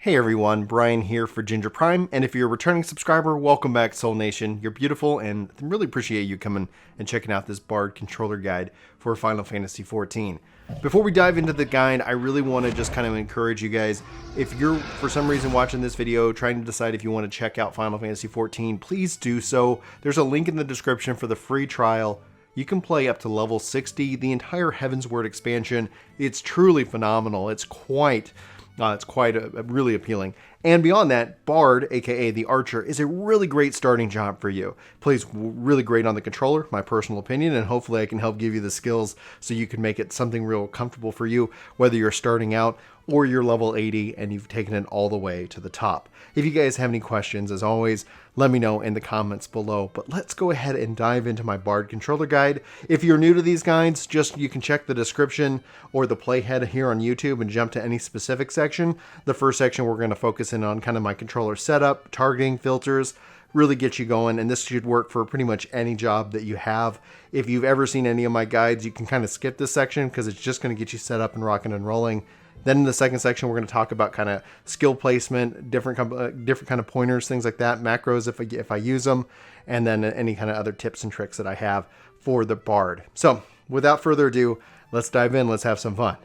Hey everyone, Brian here for Ginger Prime, and if you're a returning subscriber, welcome back Soul Nation. You're beautiful, and I really appreciate you coming and checking out this Bard controller guide for Final Fantasy XIV. Before we dive into the guide, I really want to just kind of encourage you guys, if you're for some reason watching this video, trying to decide if you want to check out Final Fantasy XIV, please do so. There's a link in the description for the free trial. You can play up to level 60, the entire Heavensward expansion. It's truly phenomenal. It's quite really appealing. And beyond that, Bard, aka the Archer, is a really great starting job for you. Plays really great on the controller, my personal opinion, and hopefully I can help give you the skills so you can make it something real comfortable for you, whether you're starting out or you're level 80 and you've taken it all the way to the top. If you guys have any questions, as always, let me know in the comments below. But let's go ahead and dive into my Bard controller guide. If you're new to these guides, you can check the description or the playhead here on YouTube and jump to any specific section. The first section we're going to focus in on kind of my controller setup, targeting, filters, really get you going, and this should work for pretty much any job that you have. If you've ever seen any of my guides, you can kind of skip this section because it's just going to get you set up and rocking and rolling. Then in the second section, we're going to talk about kind of skill placement, different kind of pointers, things like that, macros if I use them, and then any kind of other tips and tricks that I have for the Bard. So without further ado, let's dive in. Let's have some fun.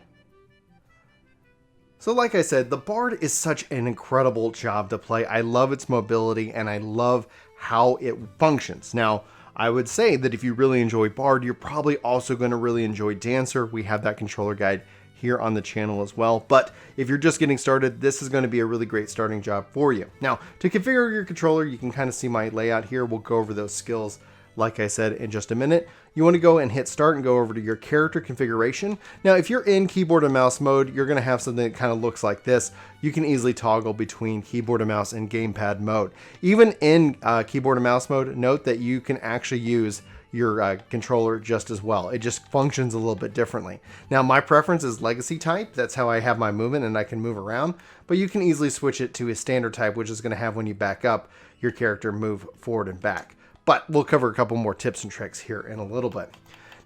So like I said, the Bard is such an incredible job to play. I love its mobility and I love how it functions. Now, I would say that if you really enjoy Bard, you're probably also going to really enjoy Dancer. We have that controller guide here on the channel as well. But if you're just getting started, this is going to be a really great starting job for you. Now, to configure your controller, you can kind of see my layout here. We'll go over those skills, like I said, in just a minute. You want to go and hit start and go over to your character configuration. Now, if you're in keyboard and mouse mode, you're going to have something that kind of looks like this. You can easily toggle between keyboard and mouse and gamepad mode. Even in keyboard and mouse mode, note that you can actually use your controller just as well. It just functions a little bit differently. Now, my preference is legacy type. That's how I have my movement and I can move around, but you can easily switch it to a standard type, which is going to have, when you back up, your character move forward and back. But we'll cover a couple more tips and tricks here in a little bit.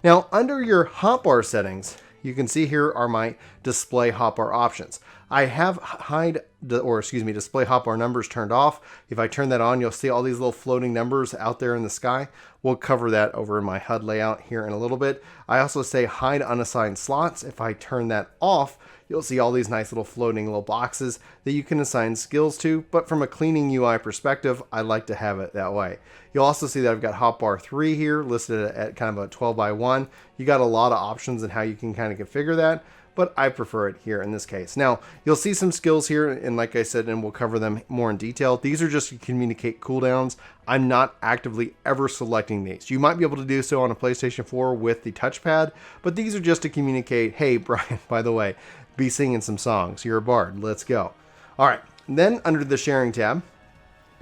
Now, under your hotbar settings, you can see here are my display hotbar options. I have display hotbar numbers turned off. If I turn that on, you'll see all these little floating numbers out there in the sky. We'll cover that over in my HUD layout here in a little bit. I also say hide unassigned slots. If I turn that off, you'll see all these nice little floating little boxes that you can assign skills to, but from a cleaning UI perspective, I like to have it that way. You'll also see that I've got hotbar 3 here listed at kind of a 12x1. You got a lot of options in how you can kind of configure that, but I prefer it here in this case. Now, you'll see some skills here, and like I said, and we'll cover them more in detail. These are just to communicate cooldowns. I'm not actively ever selecting these. You might be able to do so on a PlayStation 4 with the touchpad, but these are just to communicate, hey, Brian, by the way, be singing some songs. You're a bard. Let's go. All right. Then under the sharing tab,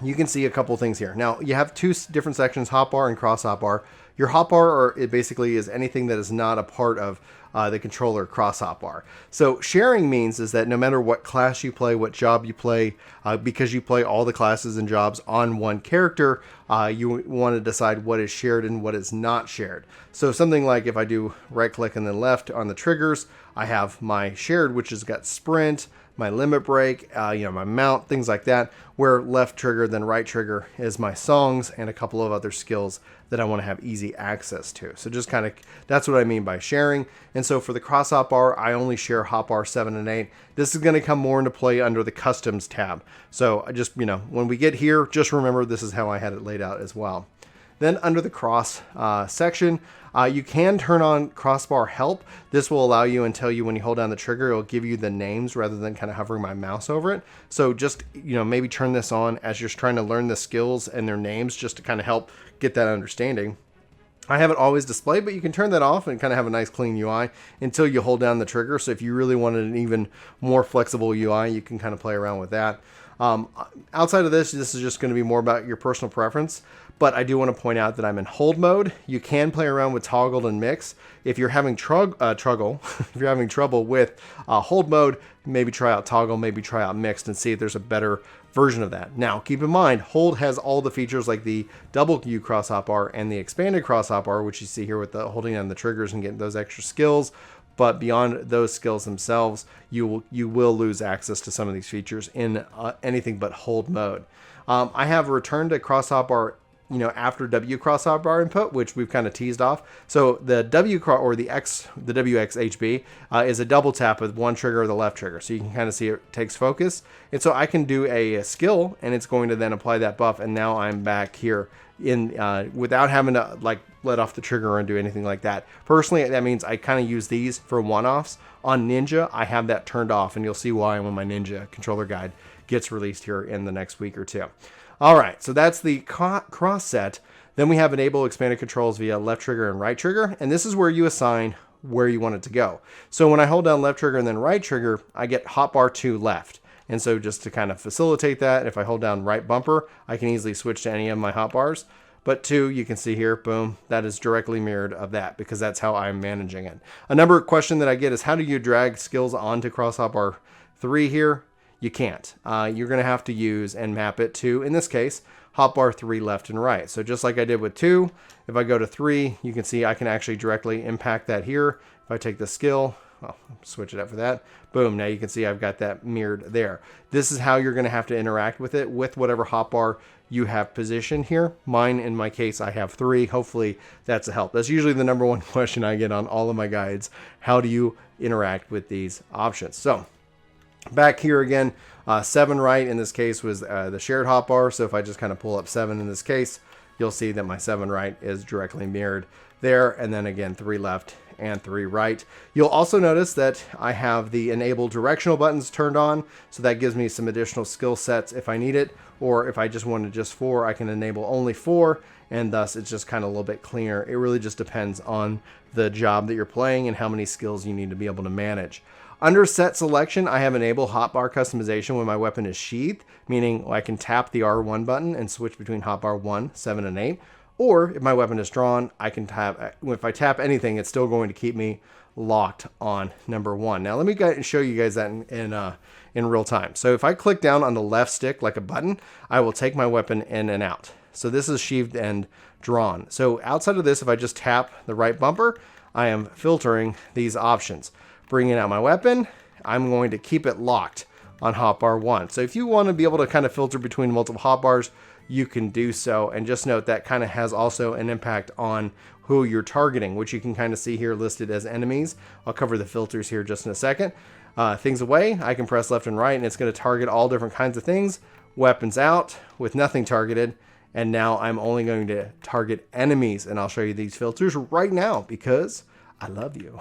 you can see a couple things here. Now, you have two different sections, hotbar and cross hotbar. Your hotbar, it basically is anything that is not a part of the controller cross hotbar. So sharing means is that no matter what class you play, what job you play, because you play all the classes and jobs on one character, you want to decide what is shared and what is not shared. So something like if I do right click and then left on the triggers, I have my shared, which has got sprint, my limit break, my mount, things like that, where left trigger then right trigger is my songs and a couple of other skills that I want to have easy access to. So just kind of, that's what I mean by sharing. And so for the cross hotbar, I only share hotbar 7 and 8. This is going to come more into play under the customs tab. So I just, when we get here, just remember this is how I had it laid out as well. Then under the cross section, you can turn on crossbar help. This will allow you and tell you when you hold down the trigger, it'll give you the names rather than kind of hovering my mouse over it. So just, maybe turn this on as you're trying to learn the skills and their names just to kind of help get that understanding. I have it always displayed, but you can turn that off and kind of have a nice clean UI until you hold down the trigger. So if you really wanted an even more flexible UI, you can kind of play around with that. Outside of this is just going to be more about your personal preference, but I do want to point out that I'm in hold mode. You can play around with toggle and mix. If you're having if you're having trouble with hold mode, maybe try out toggle, maybe try out mixed and see if there's a better version of that. Now, keep in mind, hold has all the features like the double U cross hotbar and the expanded cross hotbar, which you see here with the holding on the triggers and getting those extra skills. but beyond those skills themselves, you will lose access to some of these features in anything but hold mode. I have returned to cross hotbar, after W cross hotbar input, which we've kind of teased off. So the W or the WXHB is a double tap with one trigger or the left trigger. So you can kind of see it takes focus. And so I can do a skill and it's going to then apply that buff. And now I'm back here without having to let off the trigger and do anything like that. Personally, that means I kind of use these for one-offs. On Ninja, I have that turned off, and you'll see why when my Ninja controller guide gets released here in the next week or two. All right, so that's the cross set. Then we have enable expanded controls via left trigger and right trigger, and this is where you assign where you want it to go. So when I hold down left trigger and then right trigger, I get hotbar to left. And so just to kind of facilitate that, if I hold down right bumper, I can easily switch to any of my hotbars. But 2, you can see here, boom, that is directly mirrored of that because that's how I'm managing it. Another question that I get is how do you drag skills onto cross hotbar 3 here? You can't. You're going to have to use and map it to, in this case, hotbar 3 left and right. So just like I did with 2, if I go to 3, you can see I can actually directly impact that here. If I take the skill, I'll switch it up for that. Boom, now you can see I've got that mirrored there. This is how you're going to have to interact with it with whatever hotbar you have positioned here. Mine, in my case, I have 3. Hopefully that's a help. That's usually the number one question I get on all of my guides. How do you interact with these options? So back here again, 7 right in this case was the shared hotbar. So if I just kind of pull up 7 in this case, you'll see that my 7 right is directly mirrored there. And then again, 3 left and 3 right. You'll also notice that I have the enable directional buttons turned on. So that gives me some additional skill sets if I need it. Or if I just wanted just 4, I can enable only 4. And thus it's just kind of a little bit cleaner. It really just depends on the job that you're playing and how many skills you need to be able to manage. Under set selection, I have enabled hotbar customization when my weapon is sheathed, meaning I can tap the R1 button and switch between hotbar 1, 7, and 8. Or if my weapon is drawn, I can tap, if I tap anything, it's still going to keep me locked on number 1. Now let me go and show you guys that in real time. So if I click down on the left stick like a button, I will take my weapon in and out. So this is sheathed and drawn. So outside of this, if I just tap the right bumper, I am filtering these options. Bringing out my weapon, I'm going to keep it locked on hotbar 1. So if you want to be able to kind of filter between multiple hotbars, you can do so. And just note that kind of has also an impact on who you're targeting, which you can kind of see here listed as enemies. I'll cover the filters here just in a second. Things away, I can press left and right and it's going to target all different kinds of things. Weapons out with nothing targeted. And now I'm only going to target enemies. And I'll show you these filters right now because I love you.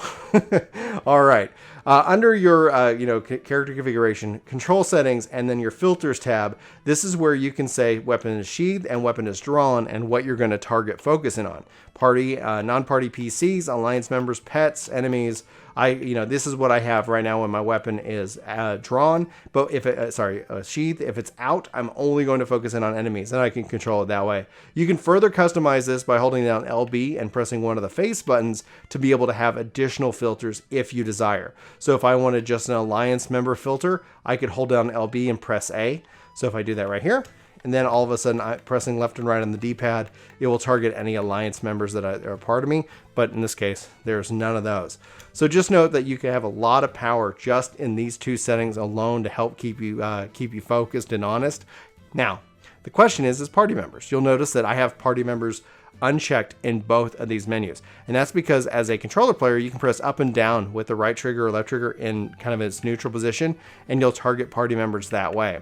All right. Under your character configuration, control settings, and then your filters tab, this is where you can say weapon is sheathed and weapon is drawn and what you're going to target focusing on. Party, non-party PCs, alliance members, pets, enemies. This is what I have right now when my weapon is drawn. But if sheathed, if it's out, I'm only going to focus in on enemies, and I can control it that way. You can further customize this by holding down LB and pressing one of the face buttons to be able to have additional filters if you desire. So if I wanted just an alliance member filter, I could hold down LB and press A. So if I do that right here, and then all of a sudden pressing left and right on the D-pad, it will target any alliance members that are a part of me. But in this case, there's none of those. So just note that you can have a lot of power just in these 2 settings alone to help keep you focused and honest. Now, the question is party members. You'll notice that I have party members unchecked in both of these menus. And that's because as a controller player, you can press up and down with the right trigger or left trigger in kind of its neutral position, and you'll target party members that way.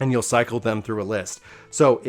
And you'll cycle them through a list. So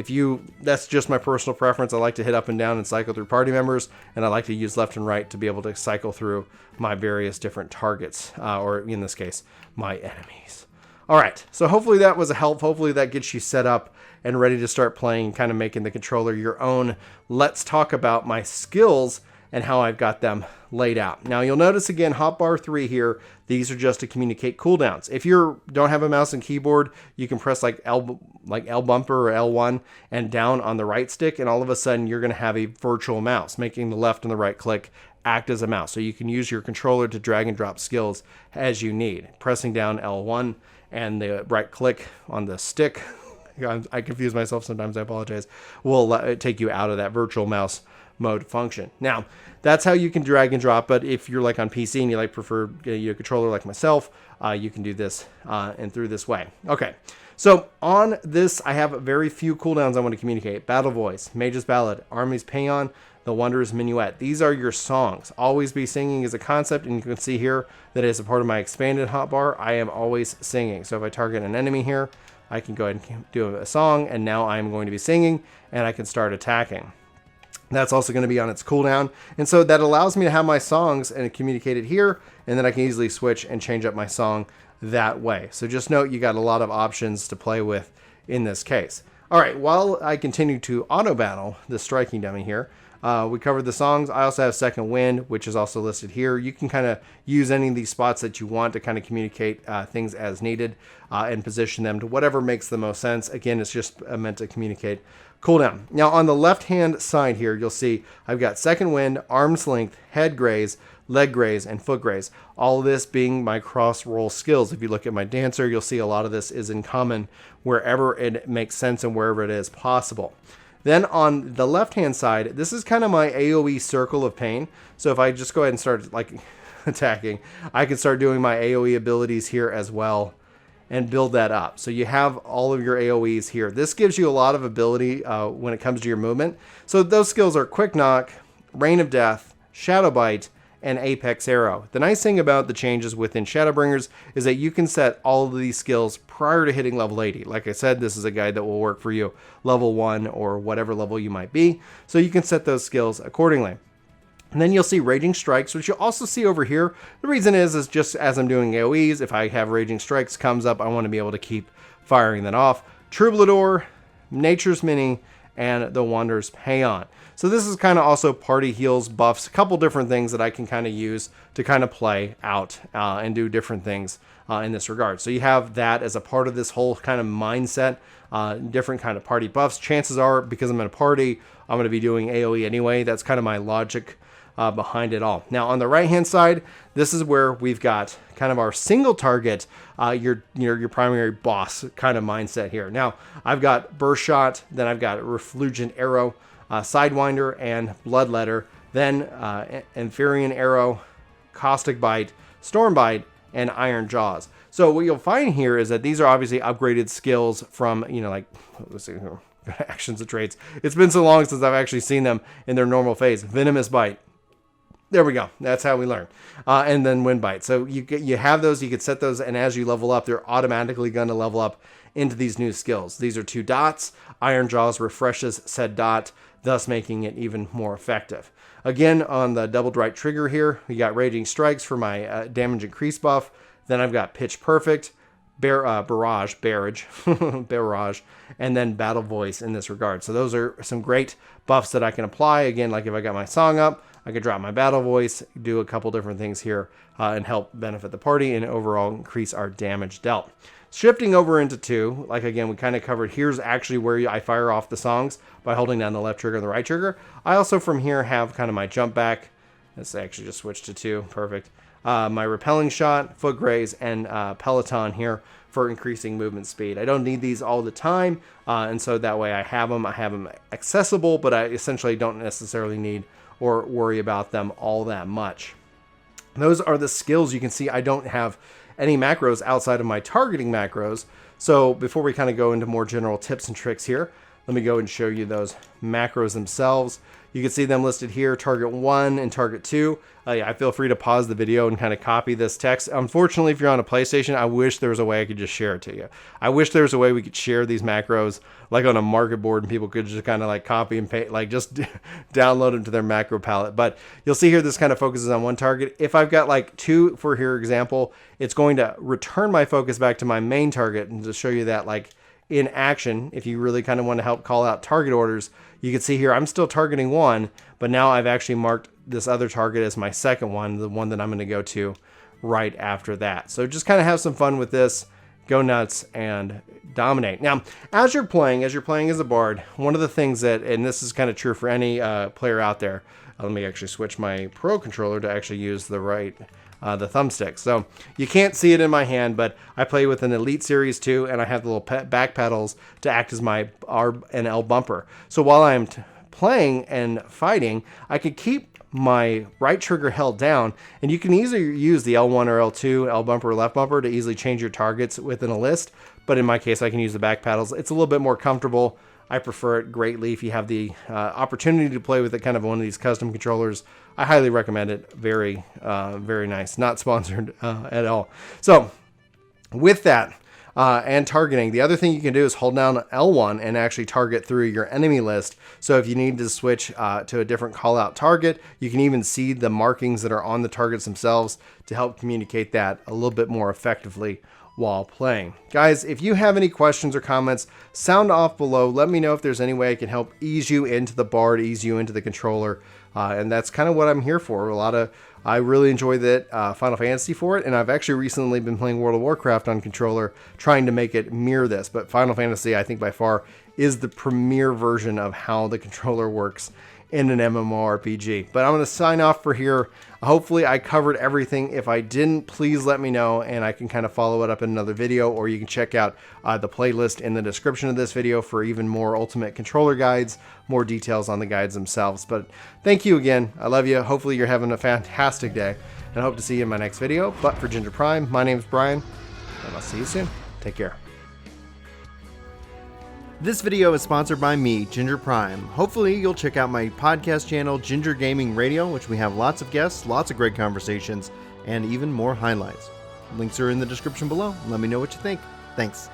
that's just my personal preference. I like to hit up and down and cycle through party members, and I like to use left and right to be able to cycle through my various different targets, or in this case, my enemies. All right, so hopefully that was a help. Hopefully that gets you set up and ready to start playing, kind of making the controller your own. Let's talk about my skills and how I've got them laid out. Now you'll notice again, hotbar 3 here, these are just to communicate cooldowns. If you don't have a mouse and keyboard, you can press like L bumper or L1 and down on the right stick, and all of a sudden you're gonna have a virtual mouse, making the left and the right click act as a mouse. So you can use your controller to drag and drop skills as you need. Pressing down L1 and the right click on the stick, I confuse myself sometimes, I apologize, will take you out of that virtual mouse mode function. Now, that's how you can drag and drop, but if you're like on PC and you like prefer a controller like myself, you can do this and through this way. Okay, so on this, I have very few cooldowns I want to communicate. Battle Voice, Mage's Ballad, Army's Paean, The Wanderer's Minuet. These are your songs. Always be singing is a concept, and you can see here that as a part of my expanded hotbar, I am always singing. So if I target an enemy here, I can go ahead and do a song, and now I'm going to be singing, and I can start attacking. That's also going to be on its cooldown. And so that allows me to have my songs and communicate it here, and then I can easily switch and change up my song that way. So just note you got a lot of options to play with in this case. All right, while I continue to auto battle the striking dummy here, we covered the songs. I also have Second Wind, which is also listed here. You can kind of use any of these spots that you want to kind of communicate things as needed and position them to whatever makes the most sense. Again, it's just meant to communicate cooldown. Now, on the left-hand side here, you'll see I've got Second Wind, Arm's Length, Head Graze, Leg Graze, and Foot Graze. All of this being my cross-roll skills. If you look at my Dancer, you'll see a lot of this is in common wherever it makes sense and wherever it is possible. Then on the left-hand side, this is kind of my AoE circle of pain. So if I just go ahead and start like attacking, I can start doing my AoE abilities here as well and build that up. So you have all of your AoEs here. This gives you a lot of ability when it comes to your movement. So those skills are Quick Knock, Rain of Death, Shadow Bite, and Apex Arrow. The nice thing about the changes within Shadowbringers is that you can set all of these skills prior to hitting level 80. Like I said, this is a guide that will work for you level 1 or whatever level you might be. So you can set those skills accordingly. And then you'll see Raging Strikes, which you'll also see over here. The reason is just as I'm doing AoEs, if I have Raging Strikes comes up, I want to be able to keep firing that off. Troubadour, Nature's Mini, and the Wanderer's Paean. So this is kind of also party heals, buffs, a couple different things that I can kind of use to kind of play out and do different things in this regard. So you have that as a part of this whole kind of mindset, different kind of party buffs. Chances are, because I'm in a party, I'm going to be doing AoE anyway. That's kind of my logic behind it all. Now on the right hand side, this is where we've got kind of our single target, your primary boss kind of mindset here. Now I've got Burst Shot, then I've got Refulgent Arrow, Sidewinder, and Bloodletter, then Inferian Arrow, Caustic Bite, Storm Bite, and Iron Jaws. So what you'll find here is that these are obviously upgraded skills from, like, let's see here, actions and traits. It's been so long since I've actually seen them in their normal phase. Venomous Bite. There we go. That's how we learn. And then Wind Bite. So you have those, you can set those, and as you level up, they're automatically going to level up into these new skills. These are 2 dots. Iron Jaws refreshes said dot, thus making it even more effective. Again, on the doubled right trigger here, we got Raging Strikes for my damage increase buff. Then I've got Pitch Perfect, Barrage, and then Battle Voice in this regard. So those are some great buffs that I can apply. Again, like if I got my song up, I could drop my Battle Voice, do a couple different things here, and help benefit the party and overall increase our damage dealt. Shifting over into 2, like again, we kind of covered, here's actually where I fire off the songs by holding down the left trigger and the right trigger. I also from here have kind of my jump back. Let's actually just switch to 2, perfect. My Repelling Shot, Foot Graze, and Peloton here for increasing movement speed. I don't need these all the time, and so that way I have them accessible, but I essentially don't necessarily need or worry about them all that much. Those are the skills. You can see I don't have any macros outside of my targeting macros. So before we kind of go into more general tips and tricks here, let me go and show you those macros themselves. You can see them listed here, target 1 and target 2. I feel free to pause the video and kind of copy this text. Unfortunately, if you're on a PlayStation, I wish there was a way I could just share it to you. I wish there was a way we could share these macros like on a market board and people could just kind of like copy and paste, like just download them to their macro palette. But you'll see here, this kind of focuses on one target. If I've got like 2 for here example, it's going to return my focus back to my main target. And to show you that like in action, if you really kind of want to help call out target orders, you can see here I'm still targeting 1, but now I've actually marked this other target as my second one, the one that I'm going to go to right after that. So just kind of have some fun with this, go nuts, and dominate. Now, as you're playing as a bard, one of the things that, and this is kind of true for any player out there, let me actually switch my Pro controller to actually use the thumbstick. So you can't see it in my hand, but I play with an Elite Series 2, and I have the little back pedals to act as my R and L bumper. So while I'm playing and fighting, I could keep my right trigger held down, and you can easily use the L1 or L2, L bumper or left bumper to easily change your targets within a list. But in my case, I can use the back paddles. It's a little bit more comfortable. I prefer it greatly. If you have the opportunity to play with it, kind of one of these custom controllers, I highly recommend it. Very, very nice. Not sponsored at all. So with that, and targeting, the other thing you can do is hold down L1 and actually target through your enemy list. So if you need to switch to a different call out target, you can even see the markings that are on the targets themselves to help communicate that a little bit more effectively while playing. Guys, if you have any questions or comments, sound off below. Let me know if there's any way I can help ease you into the Bard, ease you into the controller. And that's kind of what I'm here for. I really enjoy that Final Fantasy for it, and I've actually recently been playing World of Warcraft on controller, trying to make it mirror this. But Final Fantasy, I think by far, is the premier version of how the controller works in an MMORPG. But I'm going to sign off for here. Hopefully I covered everything. If I didn't, please let me know, and I can kind of follow it up in another video, or you can check out the playlist in the description of this video for even more Ultimate Controller guides, more details on the guides themselves. But thank you again. I love you. Hopefully you're having a fantastic day, and I hope to see you in my next video. But for Ginger Prime, my name is Brian, and I'll see you soon. Take care. This video is sponsored by me, Ginger Prime. Hopefully you'll check out my podcast channel, Ginger Gaming Radio, which we have lots of guests, lots of great conversations, and even more highlights. Links are in the description below. Let me know what you think. Thanks.